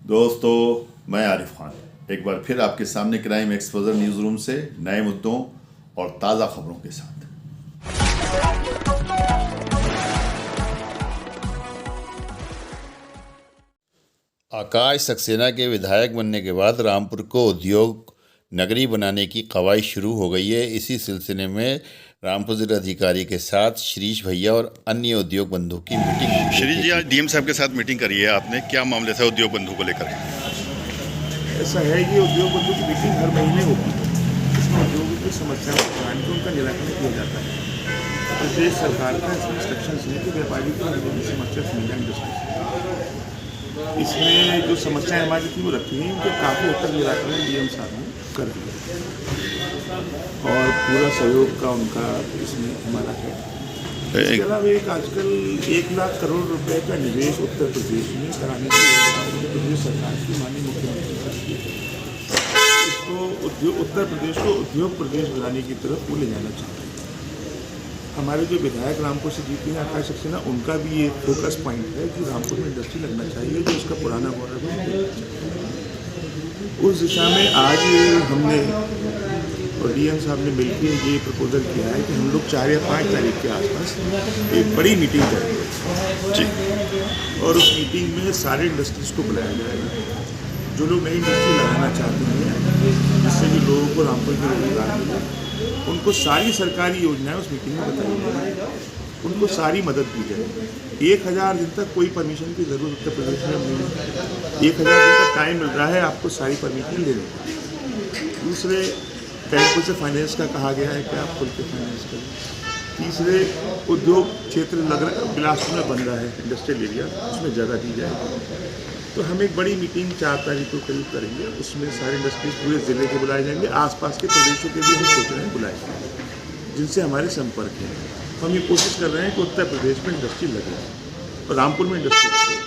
दोस्तों, मैं आरिफ खान एक बार फिर आपके सामने क्राइम एक्सपोजर न्यूज़ रूम से नए मुद्दों और ताज़ा खबरों के साथ। आकाश सक्सेना के विधायक बनने के बाद रामपुर को उद्योग नगरी बनाने की कवायद शुरू हो गई है। इसी सिलसिले में रामपुर जिलाधिकारी के साथ श्रीश भैया और अन्य उद्योग बंधु की मीटिंग हुई। श्रीश जी, आज डीएम साहब के साथ मीटिंग करी है आपने, क्या मामले था उद्योग बंधु को लेकर? ऐसा है कि उद्योग बंधु की मीटिंग हर महीने होती है। इसमें उद्योगों की समस्याओं को जान के उनका निराकरण किया जाता है। प्रदेश सरकार का इसमें इंस्ट्रक्शंस है कि व्यापारी को उनकी समस्या सुनी जाए। इसमें जो समस्याएं हमारी थी वो रखी हैं, उनके काफ़ी हद तक निराकरण डीएम साहब ने कर दिया और पूरा सहयोग का उनका इसमें हमारा है। इसके अलावा एक आजकल 1 लाख करोड़ रुपए का निवेश उत्तर प्रदेश में कराने की योजना उत्तर प्रदेश सरकार की माननीय मुख्यमंत्री करती है। इसको उत्तर प्रदेश को उद्योग प्रदेश बनाने की तरफ वो ले जाना चाहते हैं। हमारे जो विधायक रामपुर से जीते हैं आकाश सक्सेना, उनका भी ये फोकस पॉइंट है कि रामपुर में इंडस्ट्री लगना चाहिए, जो इसका पुराना गौरव है। उस दिशा में आज हमने और डीएम साहब ने मिलकर ये प्रपोजल किया है कि हम लोग 4 या 5 तारीख के आसपास एक बड़ी मीटिंग करेंगे जी, और उस मीटिंग में सारे इंडस्ट्रीज को बुलाया जाएगा। जो लोग नई इंडस्ट्री लगाना चाहते हैं, जिससे भी लोगों को रामपुर में रोजगार मिले, उनको सारी सरकारी योजनाएं उस मीटिंग में बताई जाएगी, उनको सारी मदद दी जाएगी। 1000 दिन तक कोई परमिशन की ज़रूरत उत्तर प्रदेश में नहीं है। 1000 दिन तक टाइम मिल रहा है आपको सारी परमिशन लेने का। दूसरे, बैंकों से फाइनेंस का कहा गया है कि आप खुल के फाइनेंस करें। तीसरे, उद्योग क्षेत्र बिलासपुर में बन रहा है इंडस्ट्रियल एरिया, उसमें जगह दी जाएगी। तो हम एक बड़ी मीटिंग 4 तारीख को करीब करेंगे, उसमें सारे इंडस्ट्रीज पूरे ज़िले के बुलाए जाएंगे, आसपास के प्रदेशों के भी हम सोच रहे हैं बुलाए जाएंगे, जिनसे हमारे संपर्क हैं। हम ये कोशिश कर रहे हैं कि उत्तर प्रदेश में इंडस्ट्री लगे और रामपुर में इंडस्ट्री लगे।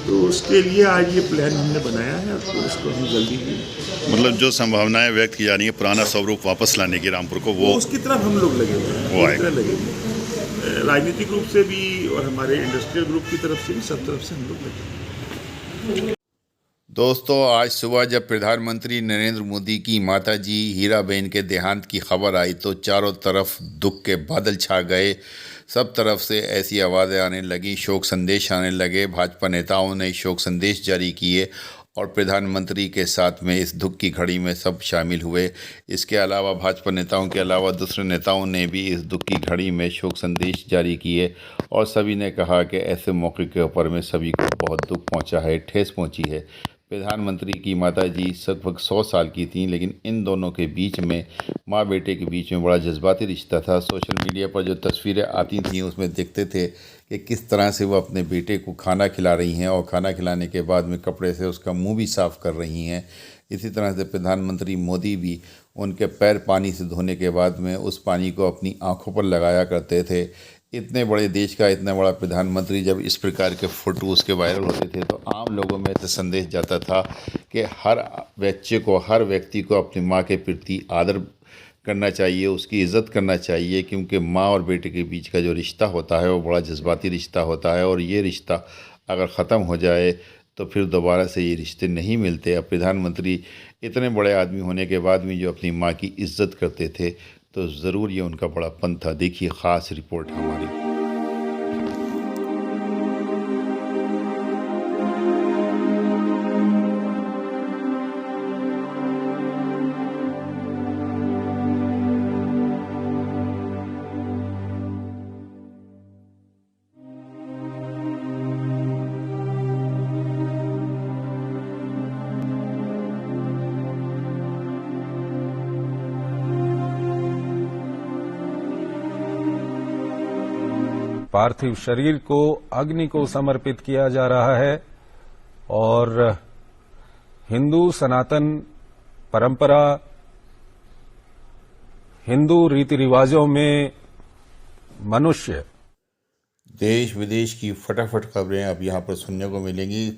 तो उसके लिए आज ये प्लान हमने बनाया है, तो उसको हम जल्दी ही मतलब जो संभावनाएं व्यक्त की जा रही है पुराना स्वरूप वापस लाने की रामपुर को, वो उसकी तरफ हम लोग लगे हुए हैं, लगे हुए हैं। राजनीतिक रूप से भी और हमारे इंडस्ट्रियल ग्रुप की तरफ से भी, सब तरफ से हम लोग लगे हुए हैं। दोस्तों, आज सुबह जब प्रधानमंत्री नरेंद्र मोदी की माताजी हीराबेन के देहांत की खबर आई तो चारों तरफ दुख के बादल छा गए। सब तरफ से ऐसी आवाज़ें आने लगी, शोक संदेश आने लगे। भाजपा नेताओं ने शोक संदेश जारी किए और प्रधानमंत्री के साथ में इस दुख की घड़ी में सब शामिल हुए। इसके अलावा भाजपा नेताओं के अलावा दूसरे नेताओं ने भी इस दुख की घड़ी में शोक संदेश जारी किए और सभी ने कहा कि ऐसे मौके के ऊपर में सभी को बहुत दुख पहुंचा है, ठेस पहुंची है। प्रधानमंत्री की माताजी लगभग 100 साल की थीं, लेकिन इन दोनों के बीच में, माँ बेटे के बीच में बड़ा जज्बाती रिश्ता था। सोशल मीडिया पर जो तस्वीरें आती थीं उसमें देखते थे कि किस तरह से वो अपने बेटे को खाना खिला रही हैं और खाना खिलाने के बाद में कपड़े से उसका मुंह भी साफ़ कर रही हैं। इसी तरह से प्रधानमंत्री मोदी भी उनके पैर पानी से धोने के बाद में उस पानी को अपनी आँखों पर लगाया करते थे। इतने बड़े देश का इतना बड़ा प्रधानमंत्री जब इस प्रकार के फ़ोटो उसके वायरल होते थे तो आम लोगों में तो संदेश जाता था कि हर बच्चे को, हर व्यक्ति को अपनी माँ के प्रति आदर करना चाहिए, उसकी इज़्ज़त करना चाहिए, क्योंकि माँ और बेटे के बीच का जो रिश्ता होता है वो बड़ा जज्बाती रिश्ता होता है और ये रिश्ता अगर ख़त्म हो जाए तो फिर दोबारा से ये रिश्ते नहीं मिलते। अब प्रधानमंत्री इतने बड़े आदमी होने के बाद भी जो अपनी माँ की इज़्ज़त करते थे तो ज़रूर ये उनका बड़ापन था। देखिए ख़ास रिपोर्ट हमारी। पार्थिव शरीर को अग्नि को समर्पित किया जा रहा है और हिंदू सनातन परंपरा, हिंदू रीति रिवाजों में मनुष्य। देश विदेश की फटाफट खबरें अब यहाँ पर सुनने को मिलेंगी।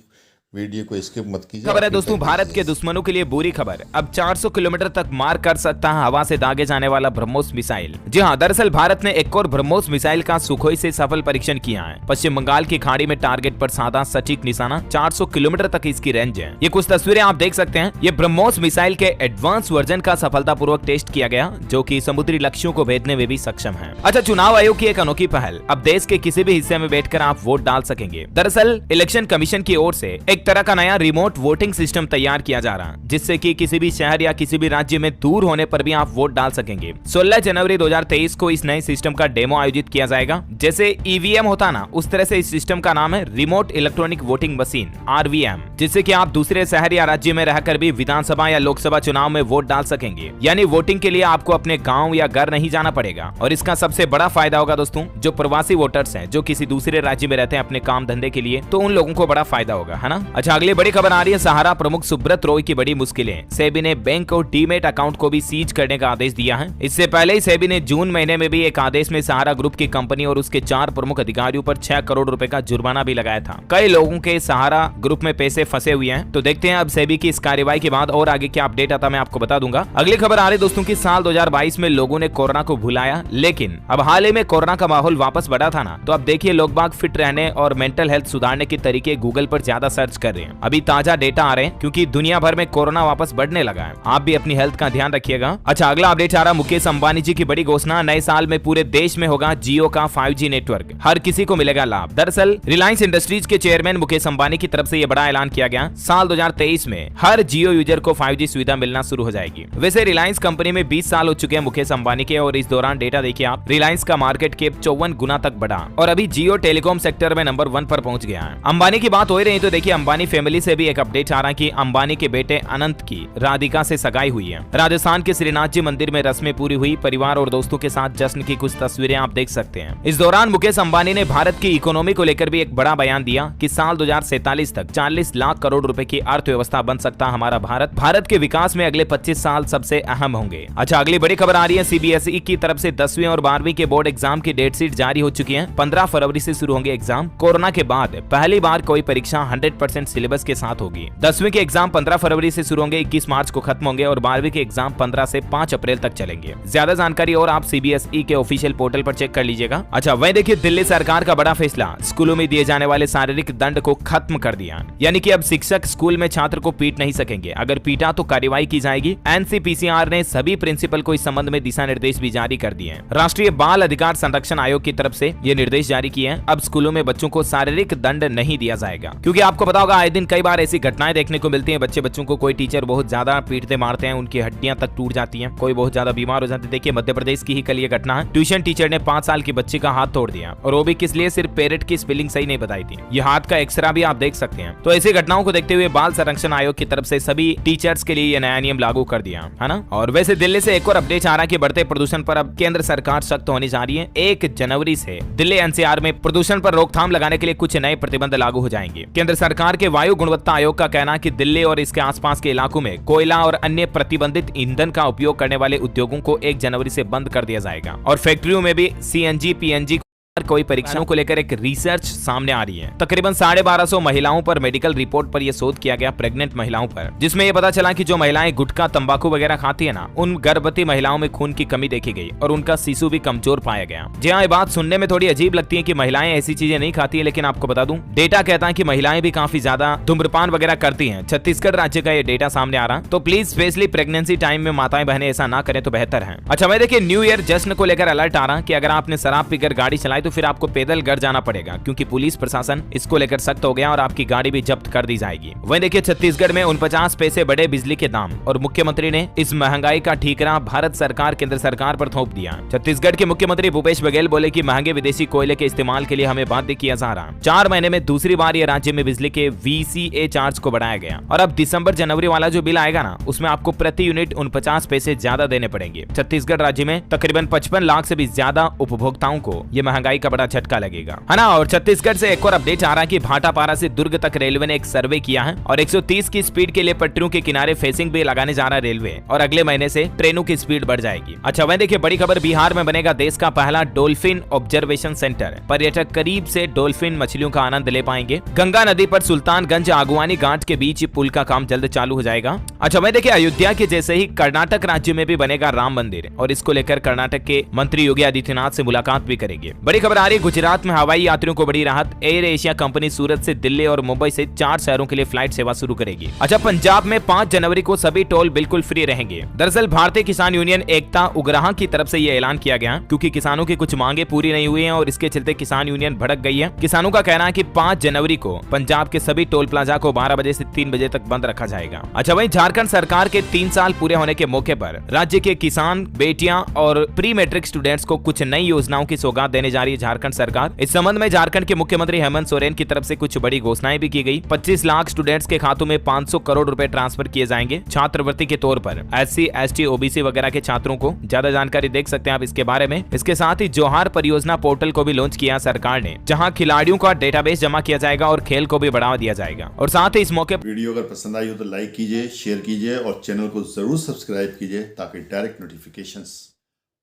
वीडियो को स्किप मत कीजिए। खबर है आखिर दोस्तों, तक भारत देखिए। के दुश्मनों के लिए बुरी खबर। अब 400 किलोमीटर तक मार कर सकता है हवा से दागे जाने वाला ब्रह्मोस मिसाइल। जी हां, दरअसल भारत ने एक और ब्रह्मोस मिसाइल का सुखोई से सफल परीक्षण किया है। पश्चिम बंगाल की खाड़ी में टारगेट पर साधा सटीक निशाना, 400 किलोमीटर तक इसकी रेंज है। ये कुछ तस्वीरें आप देख सकते हैं। ये ब्रह्मोस मिसाइल के एडवांस वर्जन का सफलतापूर्वक टेस्ट किया गया, जो कि समुद्री लक्ष्यों को भेदने में भी सक्षम है। अच्छा, चुनाव आयोग की एक अनोखी पहल, अब देश के किसी भी हिस्से में बैठकर आप वोट डाल सकेंगे। दरअसल इलेक्शन कमीशन की ओर से एक तरह का नया रिमोट वोटिंग सिस्टम तैयार किया जा रहा है, जिससे कि किसी भी शहर या किसी भी राज्य में दूर होने पर भी आप वोट डाल सकेंगे। 16 जनवरी 2023 को इस नए सिस्टम का डेमो आयोजित किया जाएगा। जैसे ईवीएम होता ना, उस तरह से इस सिस्टम का नाम है remote electronic voting machine, RVM, जिससे कि आप दूसरे शहर या राज्य में रहकर भी विधानसभा या लोकसभा चुनाव में वोट डाल सकेंगे। यानी वोटिंग के लिए आपको अपने गाँव या घर नहीं जाना पड़ेगा। और इसका सबसे बड़ा फायदा होगा दोस्तों, जो प्रवासी वोटर्स हैं, जो किसी दूसरे राज्य में रहते हैं अपने काम धंधे के लिए, तो उन लोगों को बड़ा फायदा होगा, है ना। अच्छा, अगली बड़ी खबर आ रही है, सहारा प्रमुख सुब्रत रॉय की बड़ी मुश्किलें। सेबी ने बैंक और डीमेट अकाउंट को भी सीज करने का आदेश दिया है। इससे पहले ही सेबी ने जून महीने में भी एक आदेश में सहारा ग्रुप की कंपनी और उसके 4 प्रमुख अधिकारियों पर 6 करोड़ रुपए का जुर्माना भी लगाया था। कई लोगों के सहारा ग्रुप में पैसे फंसे हुए हैं। तो देखते हैं अब सेबी की इस कार्रवाई के बाद और आगे क्या अपडेट आता मैं आपको बता दूंगा। अगली खबर आ रही दोस्तों की, साल 2022 में लोगों ने कोरोना को भुलाया, लेकिन अब हाल ही में कोरोना का माहौल वापस बढ़ा था ना, तो अब देखिए लोग बाग फिट रहने और मेंटल हेल्थ सुधारने के तरीके गूगल पर ज्यादा सर्च कर रहे हैं। अभी ताजा डेटा आ रहे हैं, क्योंकि दुनिया भर में कोरोना वापस बढ़ने लगा है। आप भी अपनी हेल्थ का ध्यान रखिएगा। अच्छा, अगला अपडेट आ रहा, मुकेश अंबानी जी की बड़ी घोषणा, नए साल में पूरे देश में होगा जियो का 5G नेटवर्क, हर किसी को मिलेगा लाभ। दरअसल रिलायंस इंडस्ट्रीज के चेयरमैन मुकेश अंबानी की तरफ से यह बड़ा ऐलान किया गया, साल 2023 में हर जियो यूजर को 5G सुविधा मिलना शुरू हो जाएगी। वैसे रिलायंस कंपनी में 20 साल हो चुके हैं मुकेश अंबानी के, और इस दौरान डेटा देखिए आप, रिलायंस का मार्केट कैप 54 गुना तक बढ़ा और अभी जियो टेलीकॉम सेक्टर में नंबर 1 पर पहुंच गया है। अंबानी की बात हो ही रही तो देखिए अंबानी फैमिली से भी एक अपडेट आ रहा है कि अंबानी के बेटे अनंत की राधिका से सगाई हुई है। राजस्थान के श्रीनाथ जी मंदिर में रस्में पूरी हुई, परिवार और दोस्तों के साथ जश्न की कुछ तस्वीरें आप देख सकते हैं। इस दौरान मुकेश अंबानी ने भारत की इकोनॉमी को लेकर भी एक बड़ा बयान दिया कि साल 2047 तक 40 लाख करोड़ रुपए की अर्थव्यवस्था बन सकता हमारा भारत। भारत के विकास में अगले 25 साल सबसे अहम होंगे। अच्छा, अगली बड़ी खबर आ रही है, सीबीएसई की तरफ से 10वीं और 12वीं के बोर्ड एग्जाम की डेट शीट जारी हो चुकी है। 15 फरवरी से शुरू होंगे एग्जाम। कोरोना के बाद पहली बार कोई परीक्षा 100% सिलेबस के साथ होगी। 10वीं के एग्जाम 15 फरवरी से शुरू होंगे, 21 मार्च को खत्म होंगे और 12वीं के एग्जाम 15 से 5 अप्रैल तक चलेंगे। ज्यादा जानकारी और आप सीबीएसई के ऑफिशियल पोर्टल पर चेक कर लीजिएगा। अच्छा, वहीं देखिए दिल्ली सरकार का बड़ा फैसला, स्कूलों में दिए जाने वाले शारीरिक दंड को खत्म कर दिया। यानी कि अब शिक्षक स्कूल में छात्र को पीट नहीं सकेंगे, अगर पीटा तो कार्रवाई की जाएगी। एनसीपीसीआर ने सभी प्रिंसिपल को इस संबंध में दिशा निर्देश भी जारी कर दिए हैं। राष्ट्रीय बाल अधिकार संरक्षण आयोग की तरफ से ये निर्देश जारी किए हैं। अब स्कूलों में बच्चों को शारीरिक दंड नहीं दिया जाएगा, क्योंकि आपको पता होगा आए दिन कई बार ऐसी घटनाएं देखने को मिलती हैं। बच्चों को कोई टीचर बहुत ज्यादा पीटते मारते हैं, उनकी हड्डियां तक टूट जाती हैं, कोई बहुत ज्यादा बीमार हो जाते हैं। देखिए मध्य प्रदेश की ही कल ये घटना है, ट्यूशन टीचर ने 5 साल की बच्ची का हाथ तोड़ दिया, और वो भी किस लिए, सिर्फ पेरेंट की स्पेलिंग सही नहीं बताई थी। ये हाथ का एक्सरा भी आप देख सकते हैं। तो ऐसी घटनाओं को देखते हुए बाल संरक्षण आयोग की तरफ से सभी टीचर्स के लिए ये नया नियम लागू कर दिया है ना। और वैसे दिल्ली से एक और अपडेट आ रहा है कि बढ़ते प्रदूषण पर अब केंद्र सरकार सख्त होने जा रही है। 1 जनवरी से दिल्ली एनसीआर में प्रदूषण पर रोकथाम लगाने के लिए कुछ नए प्रतिबंध लागू हो जाएंगे। केंद्र सरकार के वायु गुणवत्ता आयोग का कहना है कि दिल्ली और इसके आसपास के इलाकों में कोयला और अन्य प्रतिबंधित ईंधन का उपयोग करने वाले उद्योगों को 1 जनवरी से बंद कर दिया जाएगा, और फैक्ट्रियों में भी सीएनजी पीएनजी कोई परीक्षाओं को लेकर एक रिसर्च सामने आ रही है। तकरीबन 1250 महिलाओं पर मेडिकल रिपोर्ट पर यह शोध किया गया, प्रेग्नेंट महिलाओं पर, जिसमें यह पता चला कि जो महिलाएं गुटखा तंबाकू वगैरह खाती है ना, उन गर्भवती महिलाओं में खून की कमी देखी गई और उनका शिशु भी कमजोर पाया गया। जी हाँ, ये बात सुनने में थोड़ी अजीब लगती है कि महिलाएं ऐसी चीजें नहीं खाती है, लेकिन आपको बता दूं डेटा कहता है कि महिलाएं भी काफी ज्यादा धूम्रपान वगैरह करती है। छत्तीसगढ़ राज्य का ये डेटा सामने आ रहा, तो प्लीज स्पेशली प्रेगनेंसी टाइम में माताएं बहनें ऐसा ना करें तो बेहतर है। अच्छा, मैं देखिए न्यू ईयर जश्न को लेकर अलर्ट आ रहा कि अगर आपने शराब पीकर गाड़ी चलाई तो फिर आपको पैदल घर जाना पड़ेगा, क्योंकि पुलिस प्रशासन इसको लेकर सख्त हो गया और आपकी गाड़ी भी जब्त कर दी जाएगी। वहीं देखिए छत्तीसगढ़ में 49 पैसे बढ़े बिजली के दाम, और मुख्यमंत्री ने इस महंगाई का ठीकरा भारत सरकार केंद्र सरकार पर थोप दिया। छत्तीसगढ़ के मुख्यमंत्री भूपेश बघेल बोले कि महंगे विदेशी कोयले के इस्तेमाल के लिए हमें बाध्य किया जा रहा। 4 महीने में दूसरी बार ये राज्य में बिजली के VCA चार्ज को बढ़ाया गया, और अब दिसंबर जनवरी वाला जो बिल आएगा ना, उसमें आपको प्रति यूनिट 49 पैसे ज्यादा देने पड़ेंगे। छत्तीसगढ़ राज्य में तकरीबन 55 लाख से भी ज्यादा उपभोक्ताओं को ये महंगाई महंगाई का बड़ा झटका लगेगा, है ना। और छत्तीसगढ़ से एक और अपडेट आ रहा है कि भाटापारा से दुर्ग तक रेलवे ने एक सर्वे किया है और 130 की स्पीड के लिए पटरियों के किनारे फेसिंग भी लगाने जा रहा है रेलवे, और अगले महीने से ट्रेनों की स्पीड बढ़ जाएगी। अच्छा वहीं देखिए बड़ी खबर, बिहार में बनेगा देश का पहला डॉल्फिन ऑब्जर्वेशन सेंटर। पर्यटक करीब से डॉल्फिन मछलियों का आनंद ले पाएंगे। गंगा नदी पर सुल्तानगंज आगुवानी घाट के बीच पुल का काम जल्द चालू हो जाएगा। अच्छा वहीं देखिए अयोध्या के जैसे ही कर्नाटक राज्य में भी बनेगा राम मंदिर, और इसको लेकर कर्नाटक के मंत्री योगी आदित्यनाथ से मुलाकात भी करेंगे। बड़ी खबर आ रही है गुजरात में हवाई यात्रियों को बड़ी राहत। एयर एशिया कंपनी सूरत से दिल्ली और मुंबई से 4 शहरों के लिए फ्लाइट सेवा शुरू करेगी। अच्छा पंजाब में 5 जनवरी को सभी टोल बिल्कुल फ्री रहेंगे। दरअसल भारतीय किसान यूनियन एकता उग्राह की तरफ से यह ऐलान किया गया क्योंकि किसानों की कुछ मांगे पूरी नहीं हुई हैं और इसके चलते किसान यूनियन भड़क गई है। किसानों का कहना है कि 5 जनवरी को पंजाब के सभी टोल प्लाजा को 12 बजे से 3 बजे तक बंद रखा जाएगा। अच्छा वहीं झारखंड सरकार के 3 साल पूरे होने के मौके पर राज्य के किसान बेटियां और प्री मैट्रिक स्टूडेंट्स को कुछ नई योजनाओं की सौगात देने जा रही है झारखंड सरकार। इस संबंध में झारखंड के मुख्यमंत्री हेमंत सोरेन की तरफ से कुछ बड़ी घोषणाएं भी की गई। 25 लाख स्टूडेंट्स के खातों में 500 करोड़ रुपए ट्रांसफर किए जाएंगे छात्रवृत्ति के तौर पर। SC, ST, OBC वगैरह के छात्रों को। ज्यादा जानकारी देख सकते हैं आप इसके बारे में। इसके साथ ही जोहार परियोजना पोर्टल को भी लॉन्च किया सरकार ने, जहां खिलाड़ियों का डेटाबेस जमा किया जाएगा और खेल को भी बढ़ावा दिया जाएगा। और साथ ही इस मौके वीडियो अगर पसंद आई हो तो लाइक कीजिए, शेयर कीजिए और चैनल को जरूर सब्सक्राइब कीजिए ताकि डायरेक्ट नोटिफिकेशंस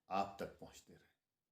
आप तक